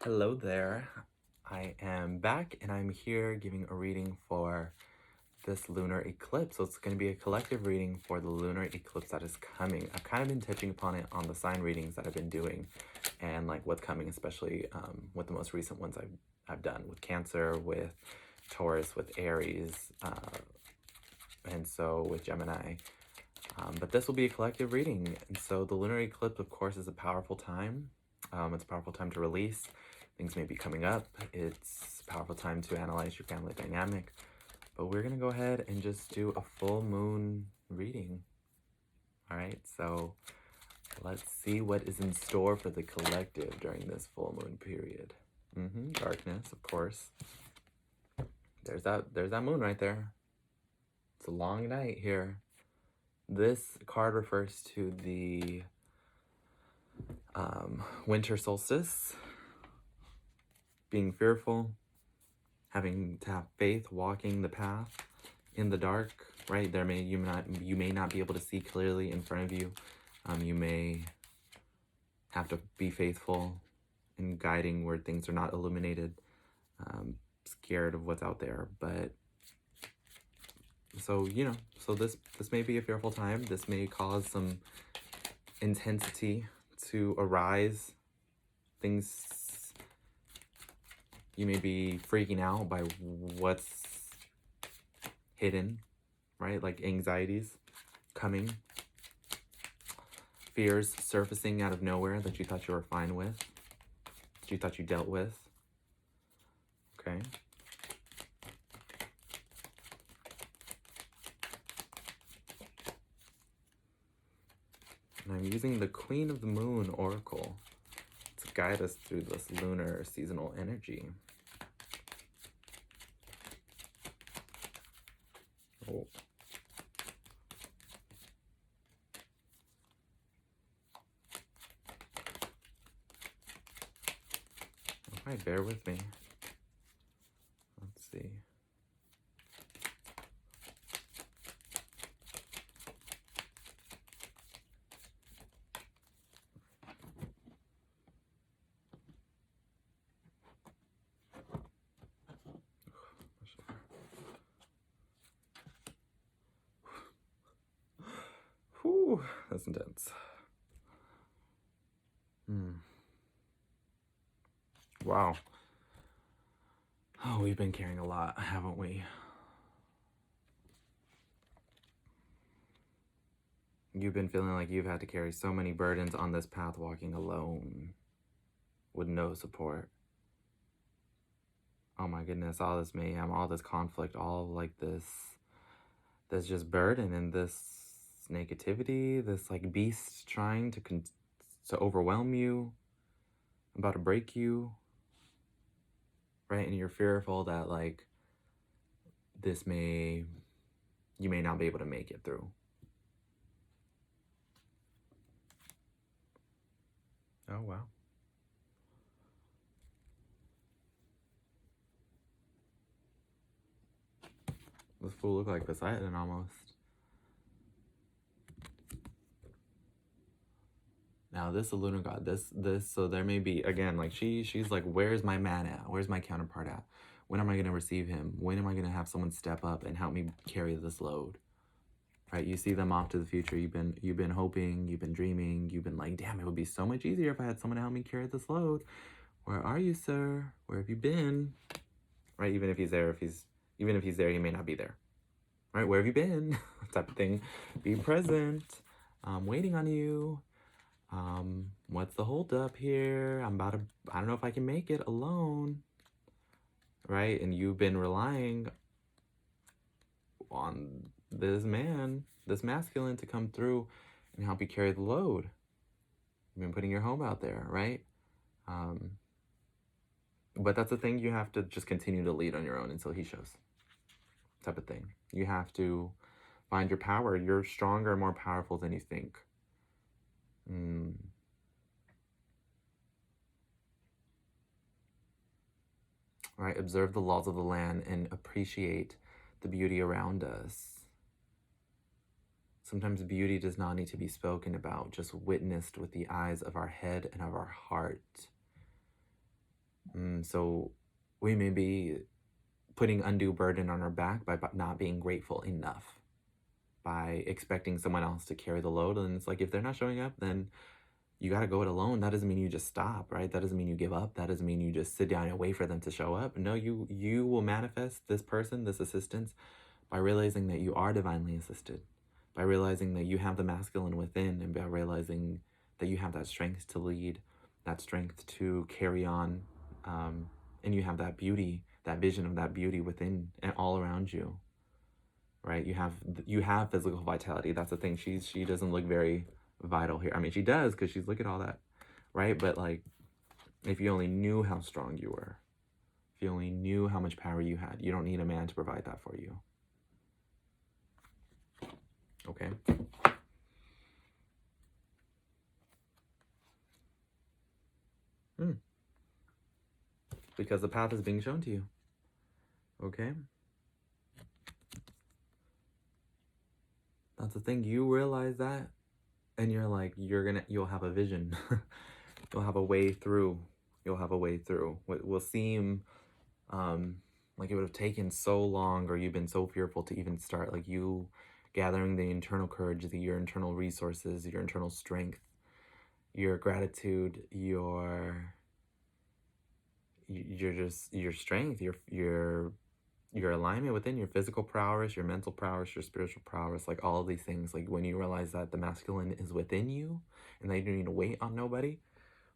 Hello there. I am back and I'm here giving a reading for this lunar eclipse. So it's going to be a collective reading for the lunar eclipse that is coming. I've kind of been touching upon it on the sign readings that I've been doing and like what's coming, especially with the most recent ones I've done with Cancer, with Taurus, with Aries, and so with Gemini. But this will be a collective reading. And so the lunar eclipse, of course, is a powerful time. It's a powerful time to release. Things may be coming up. It's a powerful time to analyze your family dynamic. But we're going to go ahead and just do a full moon reading. All right, so let's see what is in store for the collective during this full moon period. Darkness, of course. There's that moon right there. It's a long night here. This card refers to the winter solstice, being fearful, having to have faith, walking the path in the dark, right? You may not be able to see clearly in front of you. You may have to be faithful in guiding where things are not illuminated, scared of what's out there. But so this may be a fearful time. This may cause some intensity to arise. Things, you may be freaking out by what's hidden, right? Like anxieties coming, fears surfacing out of nowhere that you thought you were fine with, that you thought you dealt with. Okay. And I'm using the Queen of the Moon Oracle to guide us through this lunar seasonal energy. Oh. Alright, bear with me. Let's see. Whew, that's intense. Wow. Oh, we've been carrying a lot, haven't we? You've been feeling like you've had to carry so many burdens on this path, walking alone with no support. Oh my goodness, all this mayhem, all this conflict, all like this just burden and this negativity, this like beast trying to overwhelm you, about to break you, right? And you're fearful that like you may not be able to make it through. Oh, wow. This fool look like Poseidon almost. Now this is a lunar god. So there may be, again, like she's like, where's my man at? Where's my counterpart at? When am I gonna receive him? When am I gonna have someone step up and help me carry this load? Right? You see them off to the future. You've been hoping, you've been dreaming, you've been like, damn, it would be so much easier if I had someone to help me carry this load. Where are you, sir? Where have you been? Right? Even if he's there, he may not be there. Right? Where have you been? Type of thing. Be present. I'm waiting on you. What's the holdup here? I don't know if I can make it alone. Right? And you've been relying on this masculine to come through and help you carry the load. You've been putting your home out there, right? But that's the thing, you have to just continue to lead on your own until he shows. Type of thing. You have to find your power. You're stronger and more powerful than you think. Right? Observe the laws of the land and appreciate the beauty around us. Sometimes beauty does not need to be spoken about, just witnessed with the eyes of our head and of our heart. So we may be putting undue burden on our back by not being grateful enough, by expecting someone else to carry the load. And it's like, if they're not showing up, then you got to go it alone. That doesn't mean you just stop, right? That doesn't mean you give up. That doesn't mean you just sit down and wait for them to show up. No, you will manifest this person, this assistance, by realizing that you are divinely assisted, by realizing that you have the masculine within, and by realizing that you have that strength to lead, that strength to carry on, and you have that beauty, that vision of that beauty within and all around you, right? You have physical vitality. That's the thing. She doesn't look very vital here. I mean, she does, because she's, look at all that, right? But like, if you only knew how strong you were, if you only knew how much power you had, you don't need a man to provide that for you. Okay. Because the path is being shown to you. Okay. That's the thing. You realize that, and you're like, you'll have a vision. You'll have a way through. You'll have a way through. What will seem like it would have taken so long, or you've been so fearful to even start, like you gathering the internal courage, your internal resources, your internal strength, your gratitude, your strength, your alignment within, your physical prowess, your mental prowess, your spiritual prowess, like all of these things. Like when you realize that the masculine is within you and that you don't need to wait on nobody,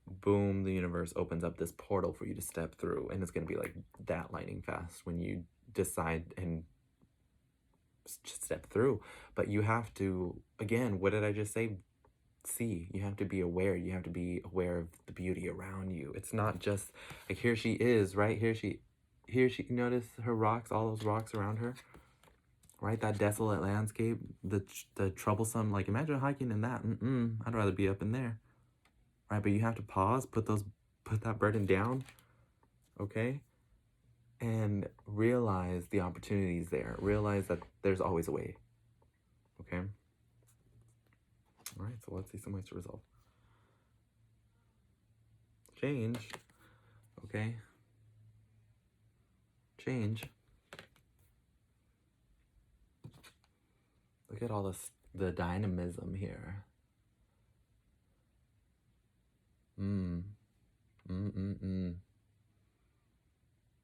boom, the universe opens up this portal for you to step through. And it's going to be like that lightning fast when you decide and just step through. But you have to, again, what did I just say? See, you have to be aware. You have to be aware of the beauty around you. It's not just like, here she is, right? Here she, notice her rocks, all those rocks around her, right? That desolate landscape, the troublesome, like imagine hiking in that. I'd rather be up in there, right? But you have to pause, put that burden down, okay? And realize the opportunities there. Realize that there's always a way, okay? All right, so let's see some ways to resolve. Change, okay? Change. Look at all this, the dynamism here.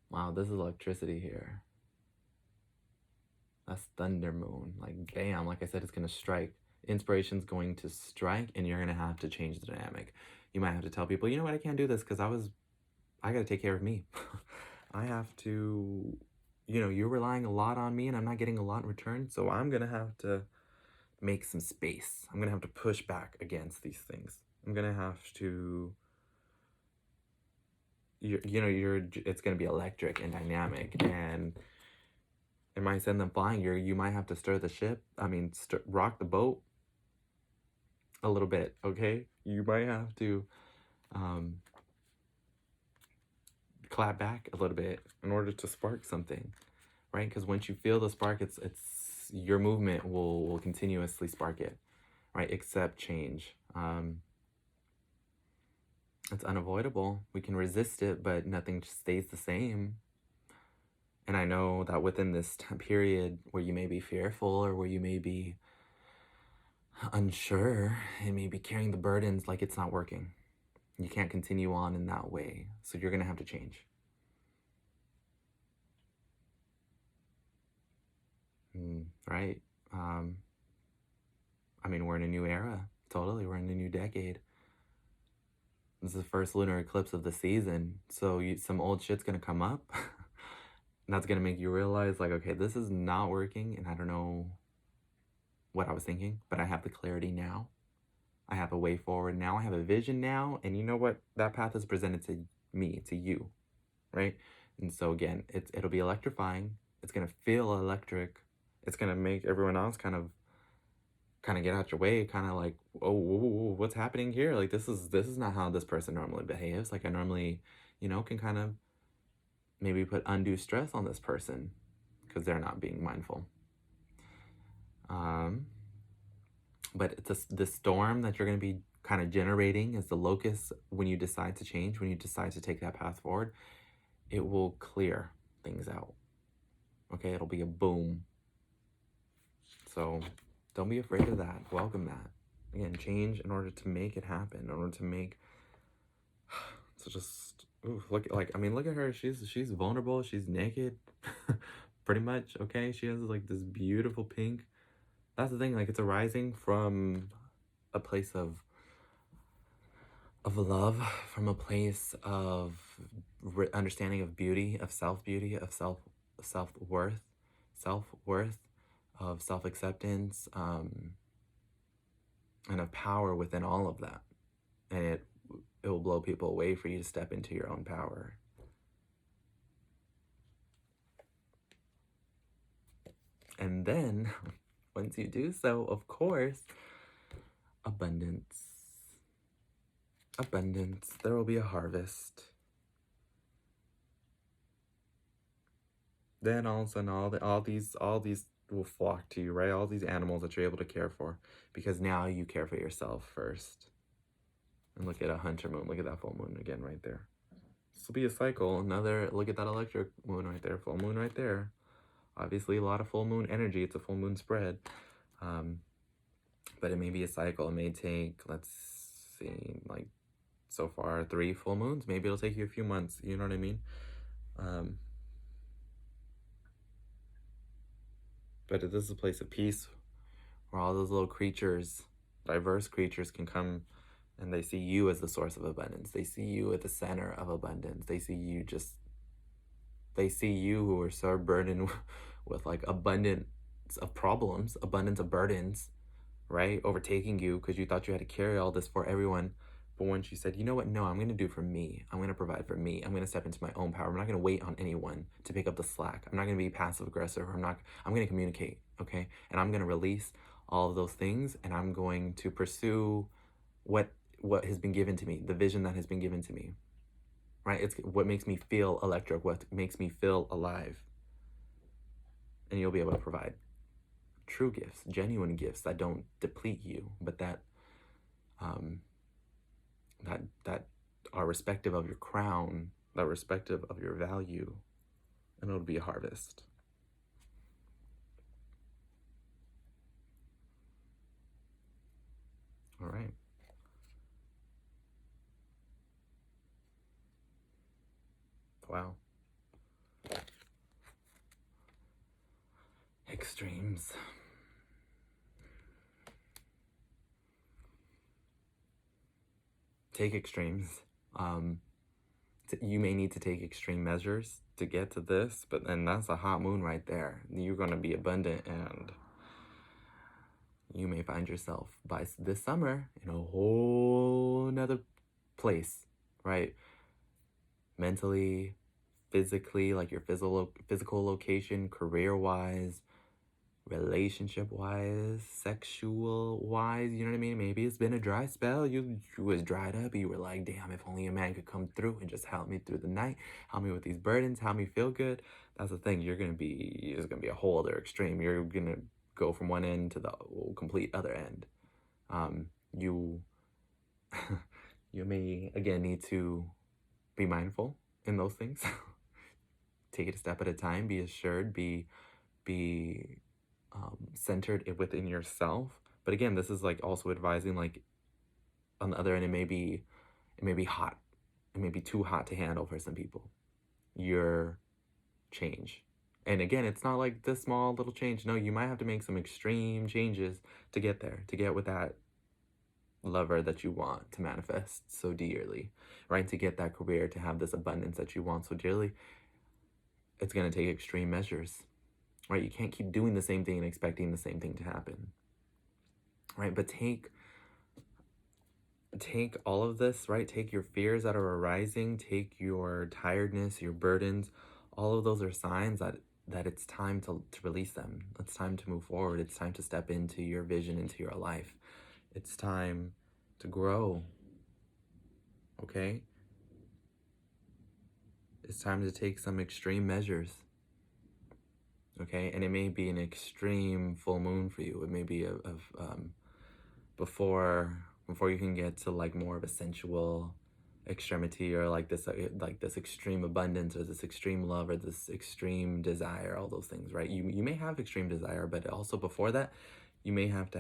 Wow, this is electricity here. That's thunder moon. Like, bam, like I said, it's gonna strike. Inspiration's going to strike, and you're gonna have to change the dynamic. You might have to tell people, you know what, I can't do this because I gotta take care of me. I have to, you're relying a lot on me and I'm not getting a lot in return, so I'm gonna have to make some space. I'm gonna have to push back against these things. I'm gonna have to, it's gonna be electric and dynamic, and it might send them flying. You might have to stir the ship. I mean, rock the boat a little bit, okay? You might have to clap back a little bit in order to spark something, right? Because once you feel the spark, it's your movement will continuously spark it, right? Accept change. It's unavoidable. We can resist it, but nothing stays the same. And I know that within this period where you may be fearful, or where you may be unsure, and maybe carrying the burdens, like it's not working. You can't continue on in that way. So you're going to have to change. Right? I mean, we're in a new era. Totally. We're in a new decade. This is the first lunar eclipse of the season. So some old shit's going to come up. And that's going to make you realize, like, okay, this is not working. And I don't know what I was thinking, but I have the clarity now. I have a way forward now. I have a vision now. And you know what? That path is presented to me, to you, right? And so again, it'll be electrifying. It's going to feel electric. It's going to make everyone else kind of get out your way, kind of like, oh, whoa, what's happening here? Like, this is not how this person normally behaves. Like, I normally, can kind of maybe put undue stress on this person because they're not being mindful. But it's the storm that you're going to be kind of generating as the locus when you decide to change, when you decide to take that path forward, it will clear things out. Okay, it'll be a boom. So don't be afraid of that. Welcome that. Again, change in order to make it happen, in order to make, so just, ooh, look, like, I mean, look at her. She's vulnerable. She's naked, pretty much. Okay, she has like this beautiful pink. That's the thing. Like, it's arising from a place of love, from a place of understanding of beauty, of self-beauty, of self-worth, of self-acceptance, and of power within all of that. And it will blow people away for you to step into your own power. And then, once you do so, of course, abundance. Abundance. There will be a harvest. Then all of a sudden, all these will flock to you, right? All these animals that you're able to care for, because now you care for yourself first. And look at a hunter moon. Look at that full moon again right there. This will be a cycle. Another, look at that electric moon right there. Full moon right there. Obviously, a lot of full moon energy. It's a full moon spread. But it may be a cycle. It may take, let's see, like so far 3 full moons. Maybe it'll take you a few months. You know what I mean? But this is a place of peace where all those little creatures, diverse creatures, can come and they see you as the source of abundance. They see you at the center of abundance. They see you who are so burdened with like abundance of problems, abundance of burdens, right? Overtaking you because you thought you had to carry all this for everyone. But once you said, you know what? No, I'm going to do for me. I'm going to provide for me. I'm going to step into my own power. I'm not going to wait on anyone to pick up the slack. I'm not going to be passive aggressive. I'm going to communicate, okay? And I'm going to release all of those things, and I'm going to pursue what has been given to me, the vision that has been given to me, right? It's what makes me feel electric, what makes me feel alive. And you'll be able to provide true gifts, genuine gifts that don't deplete you, but that are respective of your crown, that are respective of your value, and it'll be a harvest. All right. Wow. Extremes. Take extremes. You may need to take extreme measures to get to this, but then that's a hot moon right there. You're going to be abundant, and you may find yourself by this summer in a whole nother place, right? Mentally, physically, like your physical location, career-wise, relationship-wise, sexual-wise, you know what I mean? Maybe it's been a dry spell. You was dried up. You were like, damn, if only a man could come through and just help me through the night, help me with these burdens, help me feel good. That's the thing. It's gonna be a whole other extreme. You're gonna go from one end to the complete other end. You you may again need to be mindful in those things. Take it a step at a time. Be assured. Be centered within yourself. But again, this is like also advising, like on the other end, it may be hot. It may be too hot to handle for some people. Your change. And again, it's not like this small little change. No, you might have to make some extreme changes to get there, to get with that lover that you want to manifest so dearly, right? To get that career, to have this abundance that you want so dearly. It's going to take extreme measures, right? You can't keep doing the same thing and expecting the same thing to happen, right? But take all of this, right? Take your fears that are arising, take your tiredness, your burdens. All of those are signs that it's time to release them. It's time to move forward. It's time to step into your vision, into your life. It's time to grow, okay? It's time to take some extreme measures, okay? And it may be an extreme full moon for you. It may be before before you can get to like more of a sensual extremity, or like this extreme abundance, or this extreme love, or this extreme desire, all those things, right? You may have extreme desire, but also before that, you may have to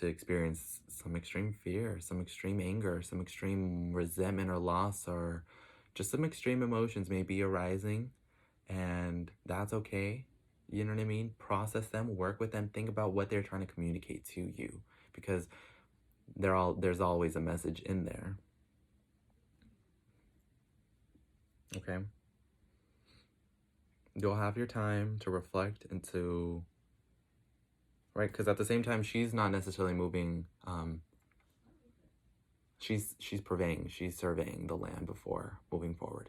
experience some extreme fear, some extreme anger, some extreme resentment or loss, or just some extreme emotions may be arising, and that's okay. You know what I mean? Process them, work with them, think about what they're trying to communicate to you, because there's always a message in there. Okay? You'll have your time to reflect and to, right? Because at the same time, she's not necessarily moving. She's purveying, she's surveying the land before moving forward.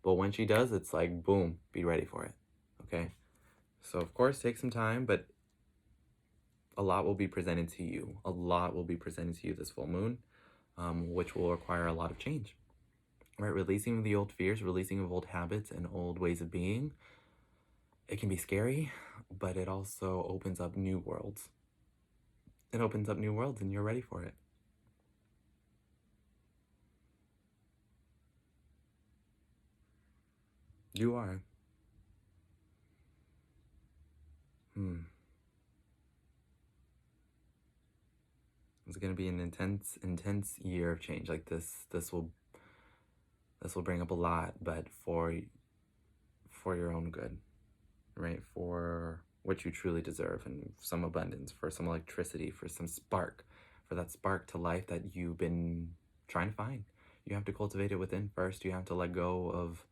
But when she does, it's like, boom, be ready for it. Okay? So of course, take some time, but a lot will be presented to you. A lot will be presented to you this full moon, which will require a lot of change. Right? Releasing the old fears, releasing of old habits and old ways of being. It can be scary, but it also opens up new worlds. It opens up new worlds, and you're ready for it. You are. It's going to be an intense year of change. Like this will bring up a lot, but for your own good, right? For what you truly deserve, and some abundance, for some electricity, for some spark, for that spark to life that you've been trying to find. You have to cultivate it within first. You have to let go of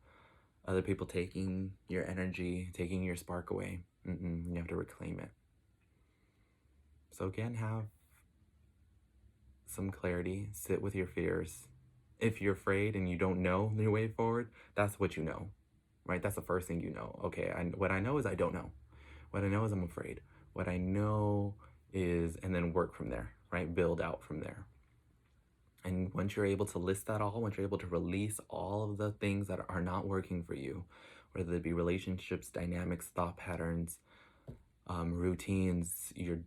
other people taking your energy, taking your spark away. You have to reclaim it. So again, have some clarity, sit with your fears. If you're afraid and you don't know your way forward, that's what you know, right? That's the first thing you know. Okay, what I know is I don't know. What I know is I'm afraid. What I know is, and then work from there, right? Build out from there. And once you're able to list that all, once you're able to release all of the things that are not working for you, whether it be relationships, dynamics, thought patterns, routines, your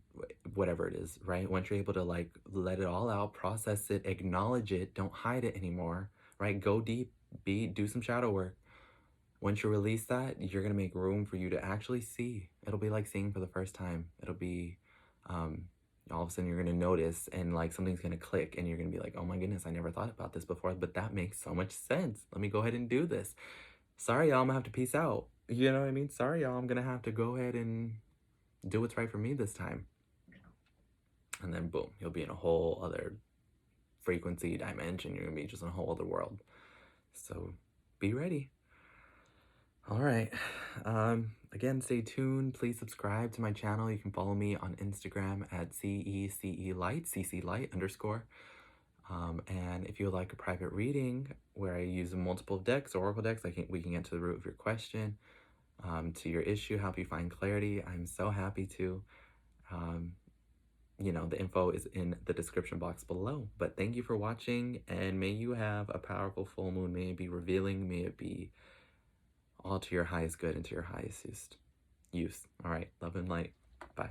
whatever it is, right? Once you're able to like let it all out, process it, acknowledge it, don't hide it anymore, right? Go deep, do some shadow work. Once you release that, you're gonna make room for you to actually see. It'll be like seeing for the first time. It'll be all of a sudden you're gonna notice, and like something's gonna click, and you're gonna be like, oh my goodness, I never thought about this before, but that makes so much sense. Let me go ahead and do this. Sorry, y'all, I'm gonna have to peace out. You know what I mean? Sorry, y'all, I'm gonna have to go ahead and do what's right for me this time. And then boom, you'll be in a whole other frequency dimension. You're gonna be just in a whole other world. So be ready. All right. Again, stay tuned. Please subscribe to my channel. You can follow me on Instagram at CECELight, CCLight_. And if you would like a private reading where I use multiple decks, oracle decks, we can get to the root of your question, to your issue, help you find clarity. I'm so happy to. You know, the info is in the description box below. But thank you for watching, and may you have a powerful full moon. May it be revealing. May it be all to your highest good and to your highest use. All right. Love and light. Bye.